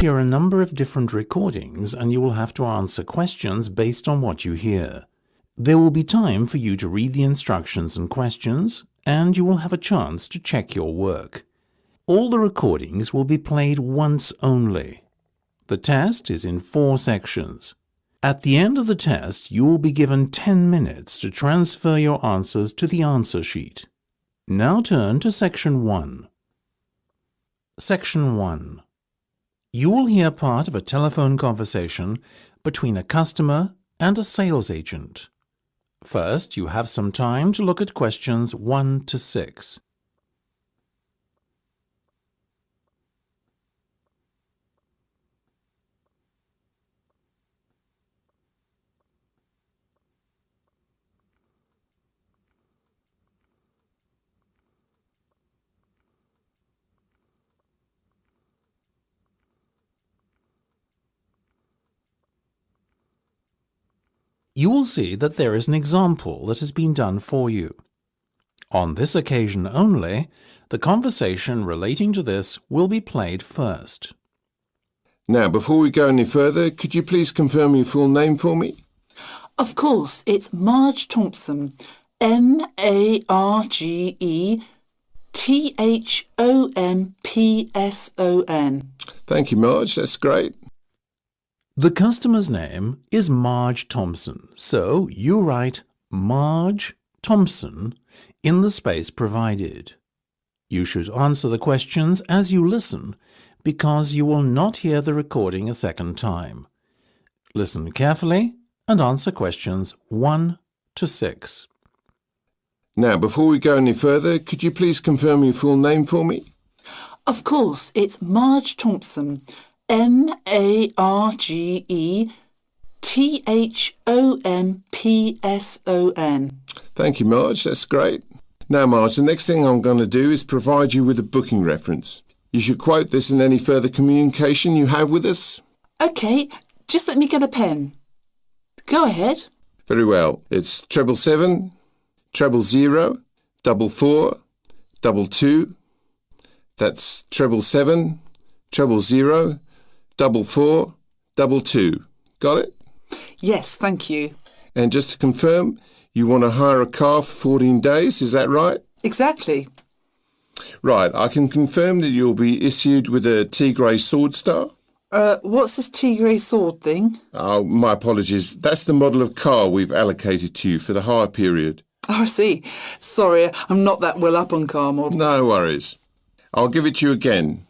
hear a number of different recordings and you will have to answer questions based on what you hear. There will be time for you to read the instructions and questions, and you will have a chance to check your work. All the recordings will be played once only. The test is in 4 sections. At the end of the test, you will be given 10 minutes to transfer your answers to the answer sheet. Now turn to Section 1. Section 1. You will hear part of a telephone conversation between a customer and a sales agent. First, you have some time to look at questions 1 to 6. You will see that there is an example that has been done for you. On this occasion only, the conversation relating to this will be played first. Now, before we go any further, could you please confirm your full name for me? Of course, it's Marge Thompson. MARGE-THOMPSON. Thank you, Marge. That's great. The customer's name is Marge Thompson, so you write Marge Thompson in the space provided. You should answer the questions as you listen, because you will not hear the recording a second time. Listen carefully and answer questions 1 to 6. Now, before we go any further, could you please confirm your full name for me? Of course, it's Marge Thompson. MARGE-THOMPSON. Thank you, Marge. That's great. Now, Marge, the next thing I'm going to do is provide you with a booking reference. You should quote this in any further communication you have with us. OK, just let me get a pen. Go ahead. Very well. It's 777 000 44 22. That's 777 000 44 22. Got it? Yes, thank you. And just to confirm, you want to hire a car for 14 days, is that right? Exactly. Right, I can confirm that you'll be issued with a T-Grey Sword Star. What's this T-Grey sword thing? Oh, my apologies. That's the model of car we've allocated to you for the hire period. Oh, I see. Sorry, I'm not that well up on car models. No worries. I'll give it to you again.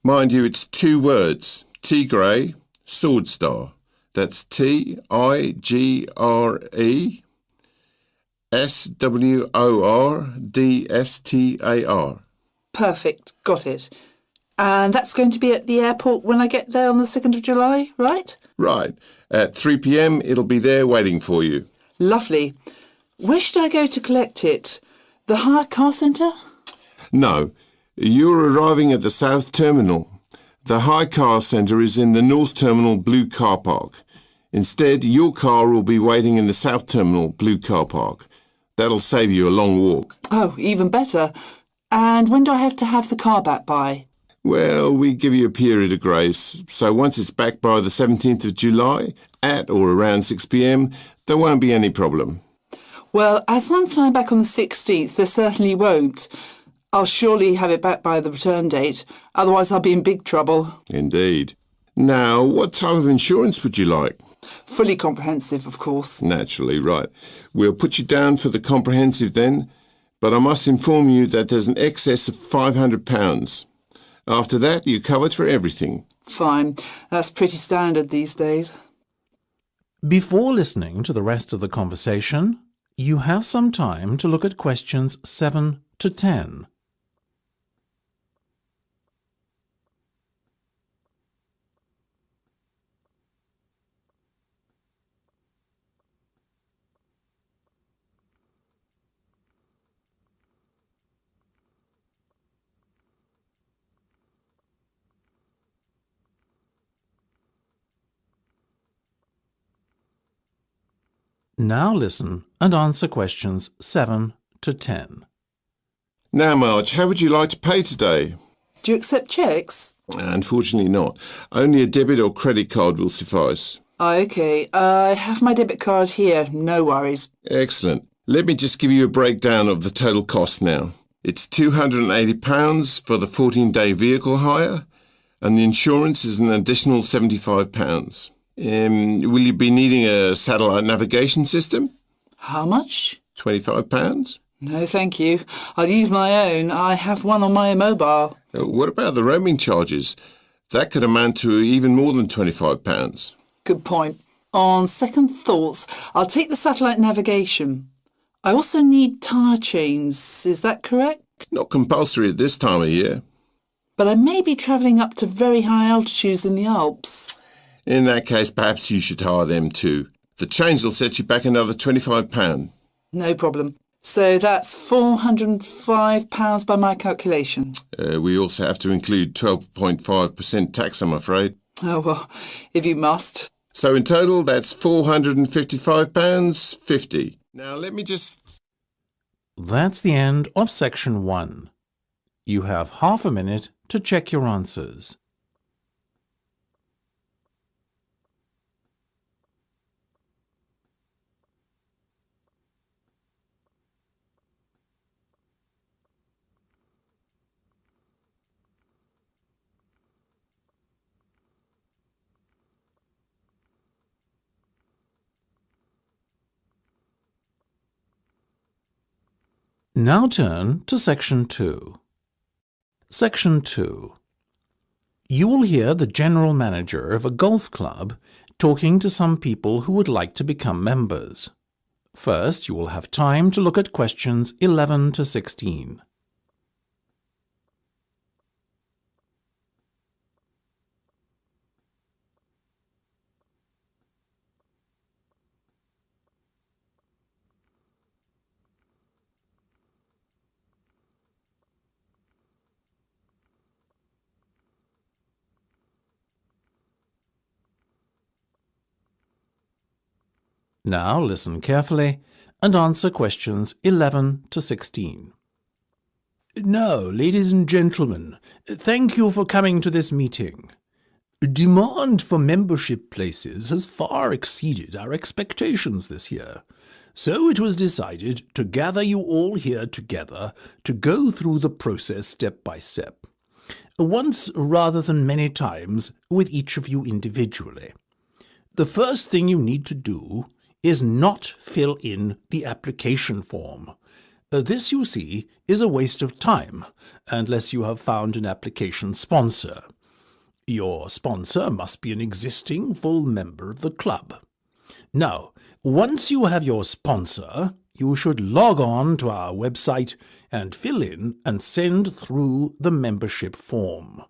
Mind you, it's 2 words. T-Grey Sword Star. That's TIGRE-SWORDSTAR. Perfect. Got it. And that's going to be at the airport when I get there on the 2nd of July, right? Right. At 3 p.m, it'll be there waiting for you. Lovely. Where should I go to collect it? The hire car centre? No. You're arriving at the South Terminal. The hire car centre is in the North Terminal Blue Car Park. Instead, your car will be waiting in the South Terminal Blue Car Park. That'll save you a long walk. Oh, even better. And when do I have to have the car back by? Well, we give you a period of grace, so once it's back by the 17th of July, at or around 6 p.m, there won't be any problem. Well, as I'm flying back on the 16th, there certainly won't. I'll surely have it back by the return date, otherwise I'll be in big trouble. Indeed. Now, what type of insurance would you like? Fully comprehensive, of course. Naturally, right. We'll put you down for the comprehensive then, but I must inform you that there's an excess of £500. After that, you're covered for everything. Fine. That's pretty standard these days. Before listening to the rest of the conversation, you have some time to look at questions 7 to 10. Now listen and answer questions 7 to 10. Now, Marge, how would you like to pay today? Do you accept cheques? Unfortunately not. Only a debit or credit card will suffice. OK. I have my debit card here. No worries. Excellent. Let me just give you a breakdown of the total cost now. It's £280 for the 14-day vehicle hire, and the insurance is an additional £75. Will you be needing a satellite navigation system? How much? £25. No, thank you. I'll use my own. I have one on my mobile. What about the roaming charges? That could amount to even more than £25. Good point. On second thoughts, I'll take the satellite navigation. I also need tyre chains. Is that correct? Not compulsory at this time of year. But I may be travelling up to very high altitudes in the Alps. In that case, perhaps you should hire them too. The chains will set you back another £25. No problem. So that's £405 by my calculation. We also have to include 12.5% tax, I'm afraid. Oh, well, if you must. So in total, that's £455.50. Now let me just... That's the end of section 1. You have half a minute to check your answers. Now turn to section 2. Section 2. You will hear the general manager of a golf club talking to some people who would like to become members. First, you will have time to look at questions 11 to 16. Now listen carefully and answer questions 11 to 16. Now, ladies and gentlemen, thank you for coming to this meeting. Demand for membership places has far exceeded our expectations this year, so it was decided to gather you all here together to go through the process step by step, once rather than many times with each of you individually. The first thing you need to do is not fill in the application form. This, you see, is a waste of time, unless you have found an application sponsor. Your sponsor must be an existing full member of the club. Now, once you have your sponsor, you should log on to our website and fill in and send through the membership form.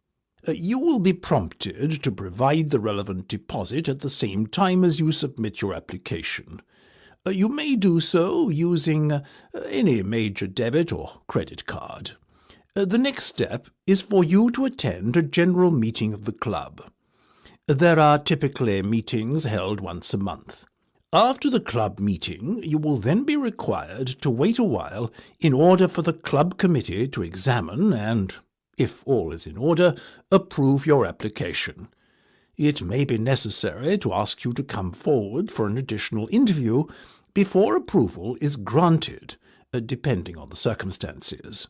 You will be prompted to provide the relevant deposit at the same time as you submit your application. You may do so using any major debit or credit card. The next step is for you to attend a general meeting of the club. There are typically meetings held once a month. After the club meeting, you will then be required to wait a while in order for the club committee to examine and, if all is in order, approve your application. It may be necessary to ask you to come forward for an additional interview before approval is granted, depending on the circumstances.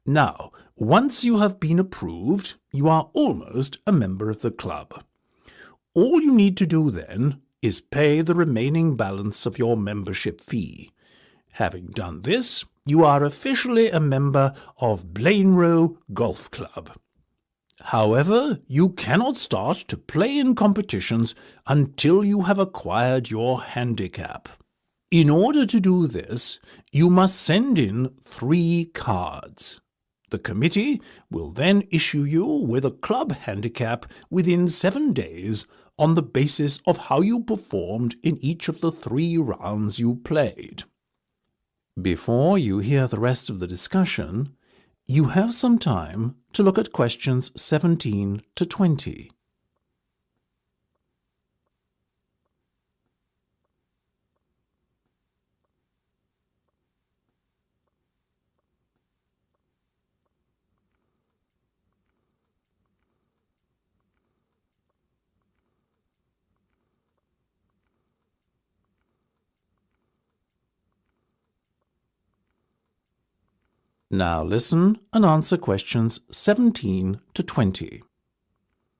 Now, once you have been approved, you are almost a member of the club. All you need to do then is pay the remaining balance of your membership fee. Having done this, you are officially a member of Blainrow Golf Club. However, you cannot start to play in competitions until you have acquired your handicap. In order to do this, you must send in 3 cards. The committee will then issue you with a club handicap within 7 days on the basis of how you performed in each of the 3 rounds you played. Before you hear the rest of the discussion, you have some time to look at questions 17 to 20. Now listen and answer questions 17 to 20.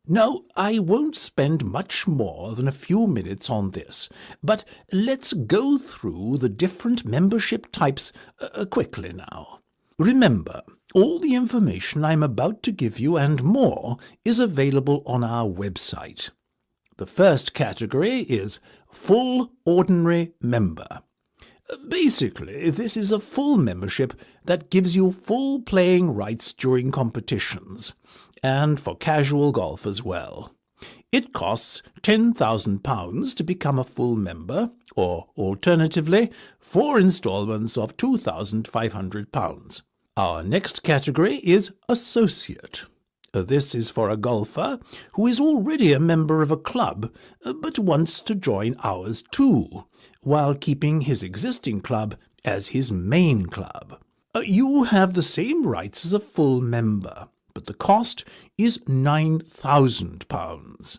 Now, I won't spend much more than a few minutes on this, but let's go through the different membership types quickly now. Remember, all the information I'm about to give you and more is available on our website. The first category is Full Ordinary Member. Basically, this is a full membership that gives you full playing rights during competitions, and for casual golf as well. It costs £10,000 to become a full member, or alternatively, 4 instalments of £2,500. Our next category is Associate. This is for a golfer who is already a member of a club but wants to join ours too, while keeping his existing club as his main club. You have the same rights as a full member, but the cost is £9,000.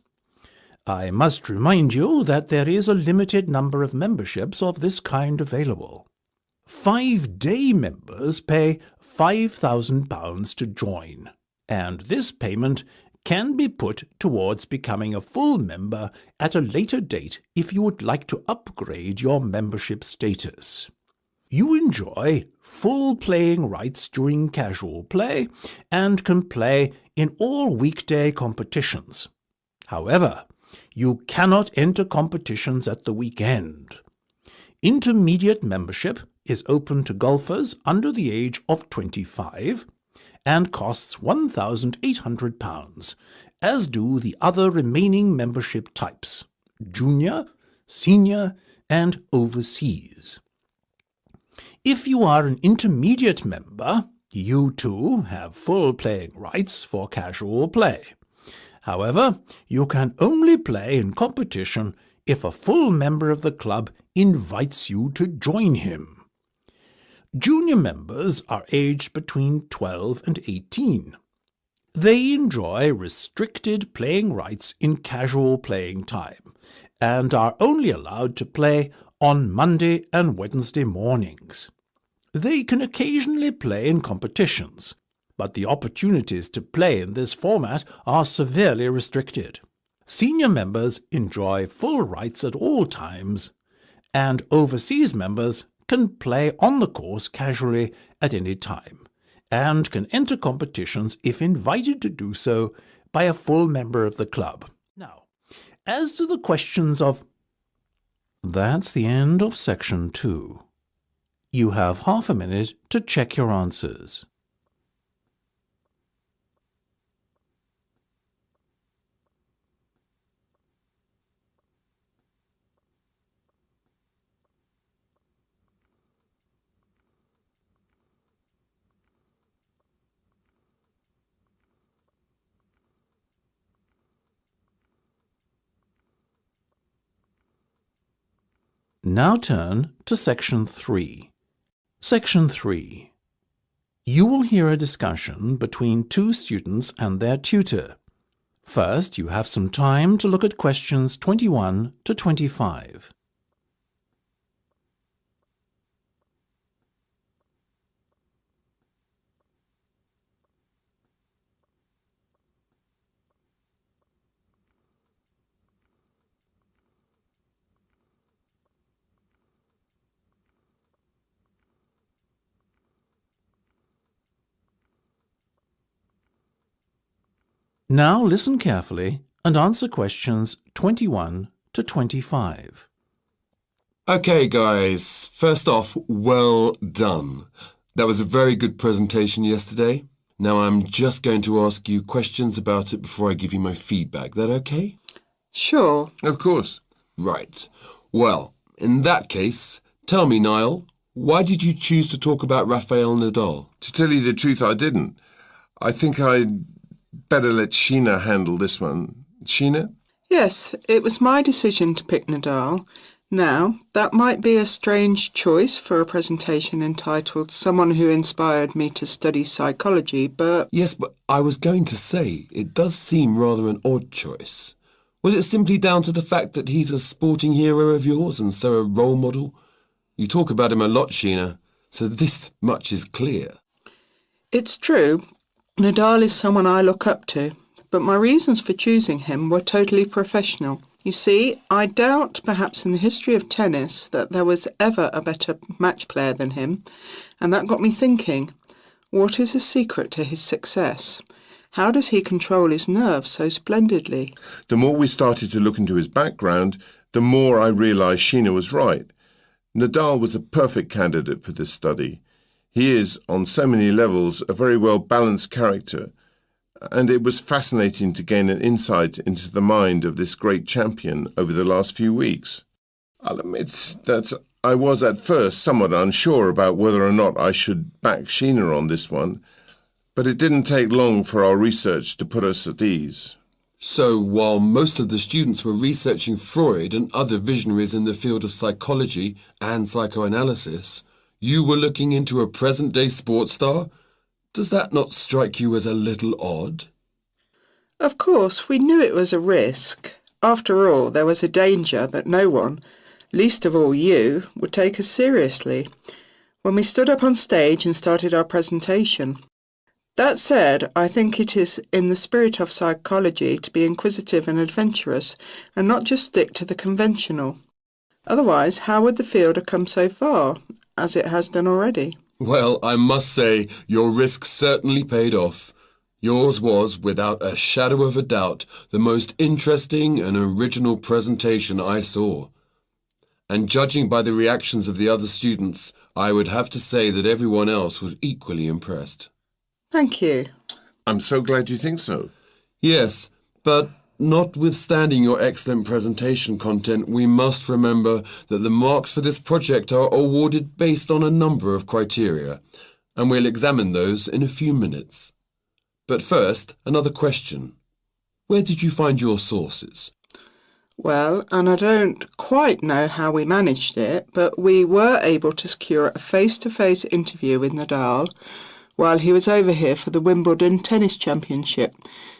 I must remind you that there is a limited number of memberships of this kind available. 5-day members pay £5,000 to join, and this payment can be put towards becoming a full member at a later date if you would like to upgrade your membership status. You enjoy full playing rights during casual play and can play in all weekday competitions. However, you cannot enter competitions at the weekend. Intermediate membership is open to golfers under the age of 25 and costs £1,800, as do the other remaining membership types: junior, senior, and overseas. If you are an intermediate member, you too have full playing rights for casual play. However, you can only play in competition if a full member of the club invites you to join him. Junior members are aged between 12 and 18. They enjoy restricted playing rights in casual playing time and are only allowed to play on Monday and Wednesday mornings. They can occasionally play in competitions, but the opportunities to play in this format are severely restricted. Senior members enjoy full rights at all times, and overseas members can play on the course casually at any time, and can enter competitions if invited to do so by a full member of the club. Now, as to the questions of... That's the end of section 2. You have half a minute to check your answers. Now turn to Section 3. Section 3. You will hear a discussion between two students and their tutor. First, you have some time to look at questions 21 to 25. Now listen carefully and answer questions 21 to 25. Okay, guys. First off, well done. That was a very good presentation yesterday. Now I'm just going to ask you questions about it before I give you my feedback. That okay? Sure. Of course. Right. Well, in that case, tell me, Niall, why did you choose to talk about Rafael Nadal? To tell you the truth, I didn't. I think I'd better let Sheena handle this one. Sheena? Yes, it was my decision to pick Nadal. Now, that might be a strange choice for a presentation entitled Someone Who Inspired Me to Study Psychology, but... Yes, but I was going to say, it does seem rather an odd choice. Was it simply down to the fact that he's a sporting hero of yours and so a role model? You talk about him a lot, Sheena, so this much is clear. It's true, Nadal is someone I look up to, but my reasons for choosing him were totally professional. You see, I doubt perhaps in the history of tennis that there was ever a better match player than him, and that got me thinking, what is the secret to his success? How does he control his nerves so splendidly? The more we started to look into his background, the more I realised Sheena was right. Nadal was a perfect candidate for this study. He is, on so many levels, a very well-balanced character, and it was fascinating to gain an insight into the mind of this great champion over the last few weeks. I'll admit that I was at first somewhat unsure about whether or not I should back Sheena on this one, but it didn't take long for our research to put us at ease. So, while most of the students were researching Freud and other visionaries in the field of psychology and psychoanalysis, you were looking into a present-day sports star? Does that not strike you as a little odd? Of course, we knew it was a risk. After all, there was a danger that no one, least of all you, would take us seriously when we stood up on stage and started our presentation. That said, I think it is in the spirit of psychology to be inquisitive and adventurous and not just stick to the conventional. Otherwise, how would the field have come so far, as it has done already? Well, I must say, your risk certainly paid off. Yours was, without a shadow of a doubt, the most interesting and original presentation I saw. And judging by the reactions of the other students, I would have to say that everyone else was equally impressed. Thank you. I'm so glad you think so. Yes, but notwithstanding your excellent presentation content, we must remember that the marks for this project are awarded based on a number of criteria, and we'll examine those in a few minutes. But first, another question. Where did you find your sources? Well, and I don't quite know how we managed it, but we were able to secure a face-to-face interview with Nadal while he was over here for the Wimbledon Tennis Championship,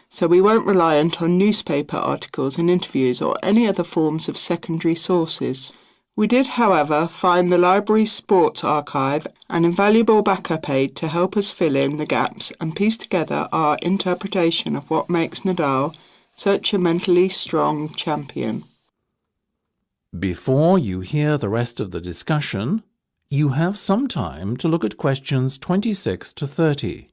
so we weren't reliant on newspaper articles and interviews or any other forms of secondary sources. We did, however, find the library's sports archive an invaluable backup aid to help us fill in the gaps and piece together our interpretation of what makes Nadal such a mentally strong champion. Before you hear the rest of the discussion, you have some time to look at questions 26 to 30.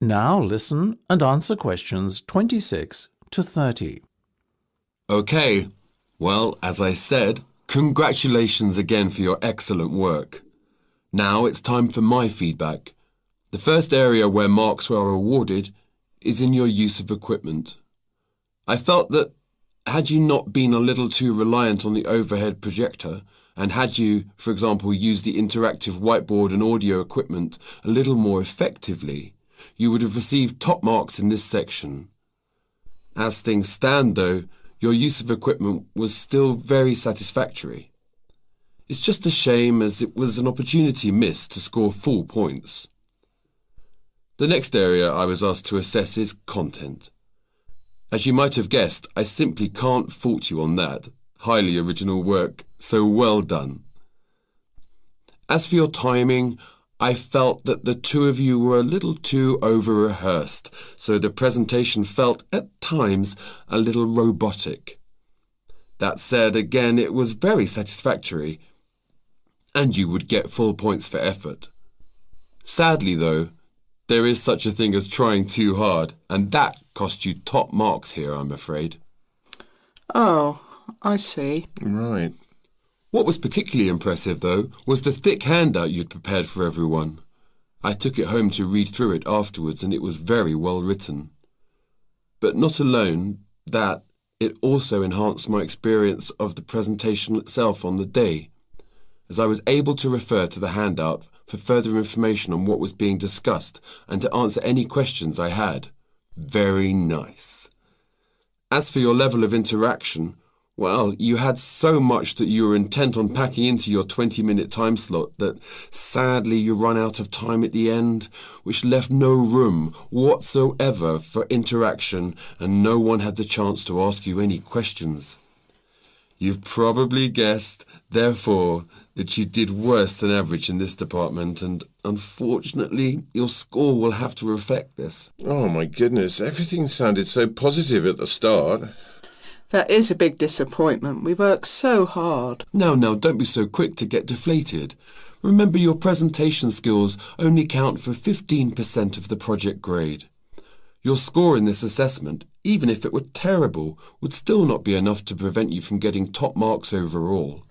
Now listen and answer questions 26 to 30. Okay, well, as I said, congratulations again for your excellent work. Now it's time for my feedback. The first area where marks were awarded is in your use of equipment. I felt that had you not been a little too reliant on the overhead projector, and had you, for example, used the interactive whiteboard and audio equipment a little more effectively, you would have received top marks in this section. As things stand, though, your use of equipment was still very satisfactory. It's just a shame as it was an opportunity missed to score full points. The next area I was asked to assess is content. As you might have guessed, I simply can't fault you on that. Highly original work, so well done. As for your timing, I felt that the two of you were a little too over-rehearsed, so the presentation felt, at times, a little robotic. That said, again, it was very satisfactory, and you would get full points for effort. Sadly, though, there is such a thing as trying too hard, and that cost you top marks here, I'm afraid. Oh, I see. Right. What was particularly impressive, though, was the thick handout you'd prepared for everyone. I took it home to read through it afterwards, and it was very well written. But not alone that, it also enhanced my experience of the presentation itself on the day, as I was able to refer to the handout for further information on what was being discussed and to answer any questions I had. Very nice. As for your level of interaction, well, you had so much that you were intent on packing into your 20-minute time slot that sadly you run out of time at the end, which left no room whatsoever for interaction and no one had the chance to ask you any questions. You've probably guessed, therefore, that you did worse than average in this department and unfortunately your score will have to reflect this. Oh my goodness, everything sounded so positive at the start. That is a big disappointment. We worked so hard. Now, don't be so quick to get deflated. Remember, your presentation skills only count for 15% of the project grade. Your score in this assessment, even if it were terrible, would still not be enough to prevent you from getting top marks overall.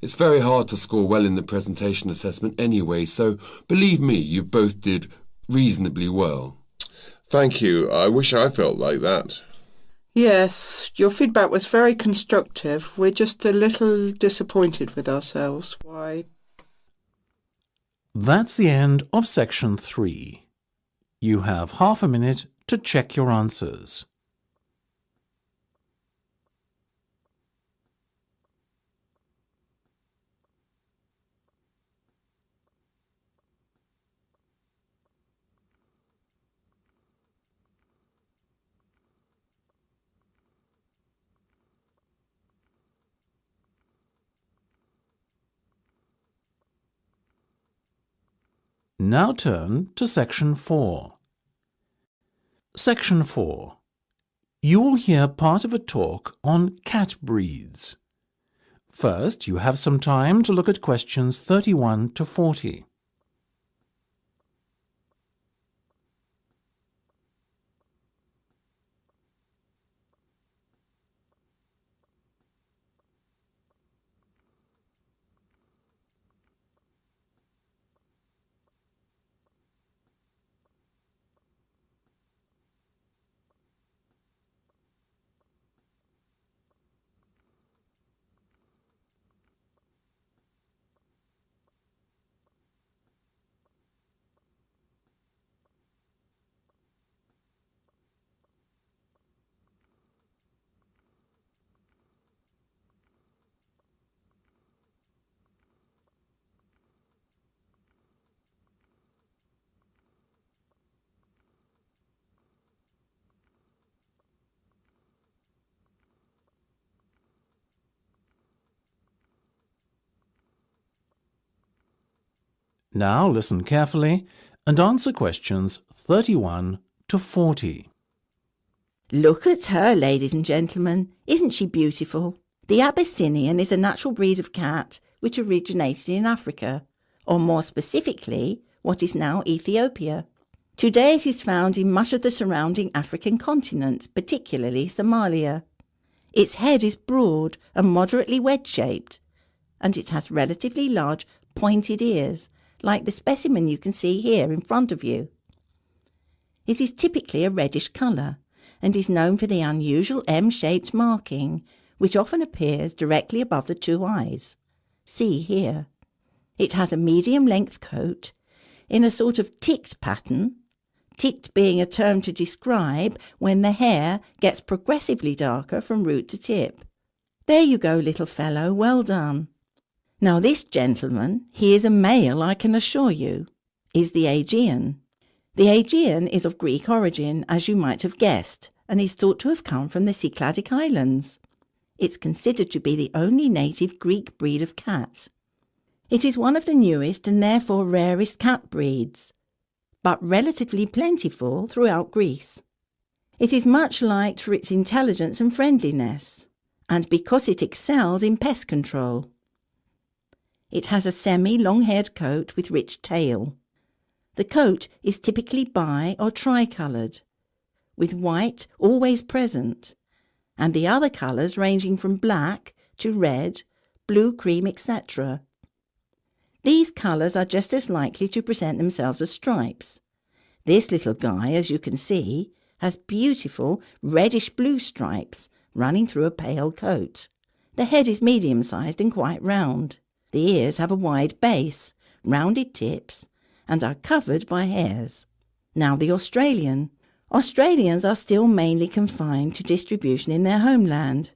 It's very hard to score well in the presentation assessment anyway, so believe me, you both did reasonably well. Thank you. I wish I felt like that. Yes, your feedback was very constructive. We're just a little disappointed with ourselves. Why? That's the end of section 3. You have half a minute to check your answers. Now turn to section 4. Section 4. You will hear part of a talk on cat breeds. First, you have some time to look at questions 31 to 40. Now listen carefully and answer questions 31 to 40. Look at her, ladies and gentlemen. Isn't she beautiful? The Abyssinian is a natural breed of cat which originated in Africa, or more specifically, what is now Ethiopia. Today it is found in much of the surrounding African continent, particularly Somalia. Its head is broad and moderately wedge-shaped, and it has relatively large pointed ears, like the specimen you can see here in front of you. It is typically a reddish colour and is known for the unusual M-shaped marking, which often appears directly above the two eyes. See here. It has a medium-length coat in a sort of ticked pattern, ticked being a term to describe when the hair gets progressively darker from root to tip. There you go, little fellow, well done. Now this gentleman, he is a male, I can assure you, is the Aegean. The Aegean is of Greek origin, as you might have guessed, and is thought to have come from the Cycladic Islands. It's considered to be the only native Greek breed of cat. It is one of the newest and therefore rarest cat breeds, but relatively plentiful throughout Greece. It is much liked for its intelligence and friendliness, and because it excels in pest control. It has a semi-long-haired coat with rich tail. The coat is typically bi- or tri-coloured, with white always present, and the other colours ranging from black to red, blue, cream, etc. These colours are just as likely to present themselves as stripes. This little guy, as you can see, has beautiful reddish-blue stripes running through a pale coat. The head is medium-sized and quite round. The ears have a wide base, rounded tips, and are covered by hairs. Now the Australian. Australians are still mainly confined to distribution in their homeland.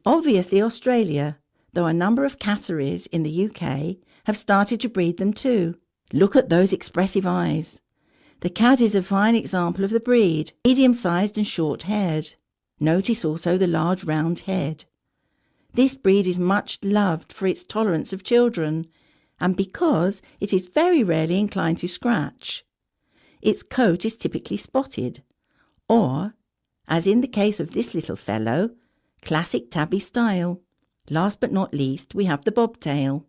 Obviously Australia, though a number of catteries in the UK have started to breed them too. Look at those expressive eyes. The cat is a fine example of the breed, medium-sized and short-haired. Notice also the large round head. This breed is much loved for its tolerance of children and because it is very rarely inclined to scratch. Its coat is typically spotted, or, as in the case of this little fellow, classic tabby style. Last but not least, we have the bobtail,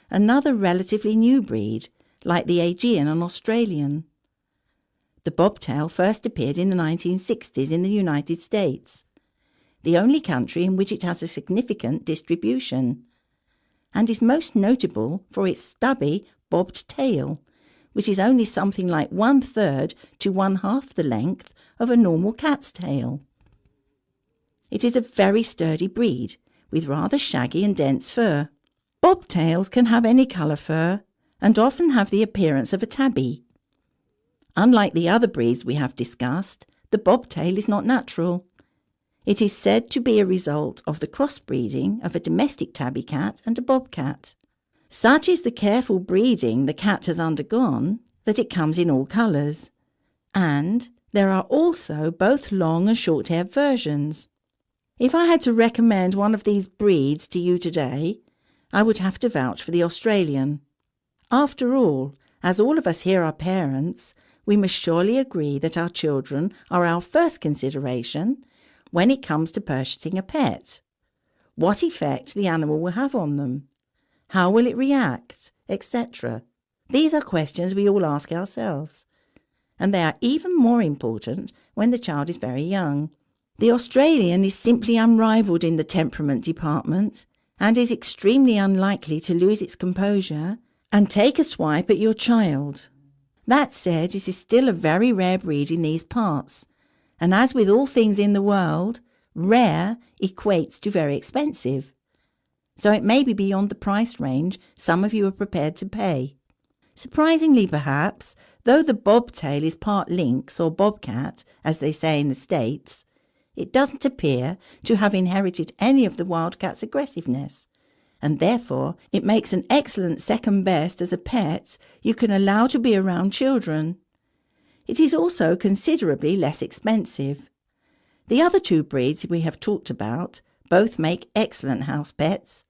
another relatively new breed, like the Aegean and Australian. The bobtail first appeared in the 1960s in the United States, the only country in which it has a significant distribution, and is most notable for its stubby, bobbed tail, which is only something like 1/3 to 1/2 the length of a normal cat's tail. It is a very sturdy breed, with rather shaggy and dense fur. Bobtails can have any colour fur, and often have the appearance of a tabby. Unlike the other breeds we have discussed, the bobtail is not natural. It is said to be a result of the crossbreeding of a domestic tabby cat and a bobcat. Such is the careful breeding the cat has undergone that it comes in all colours. And there are also both long and short-haired versions. If I had to recommend one of these breeds to you today, I would have to vouch for the Australian. After all, as all of us here are parents, we must surely agree that our children are our first consideration when it comes to purchasing a pet. What effect the animal will have on them, how will it react, etc. These are questions we all ask ourselves, and they are even more important when the child is very young. The Australian is simply unrivalled in the temperament department and is extremely unlikely to lose its composure and take a swipe at your child. That said, it is still a very rare breed in these parts, and as with all things in the world, rare equates to very expensive. So it may be beyond the price range some of you are prepared to pay. Surprisingly perhaps, though the bobtail is part lynx or bobcat, as they say in the States, it doesn't appear to have inherited any of the wildcat's aggressiveness, and therefore it makes an excellent second best as a pet you can allow to be around children. It is also considerably less expensive. The other two breeds we have talked about both make excellent house pets.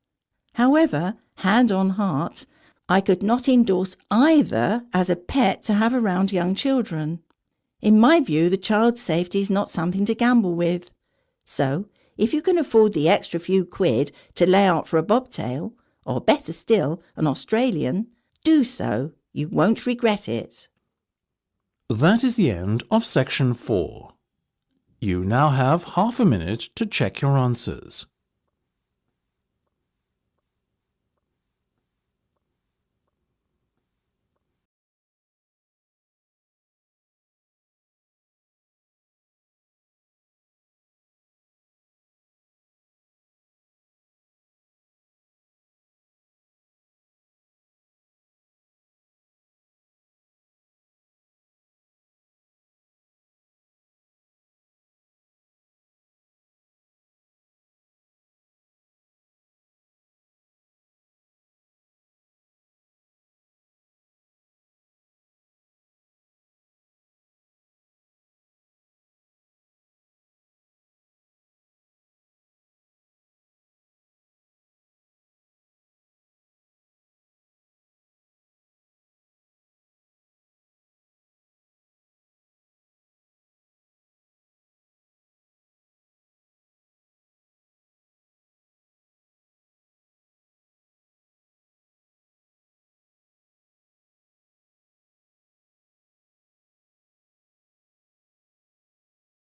However, hand on heart, I could not endorse either as a pet to have around young children. In my view, the child's safety is not something to gamble with. So, if you can afford the extra few quid to lay out for a bobtail, or better still, an Australian, do so. You won't regret it. That is the end of section 4. You now have half a minute to check your answers.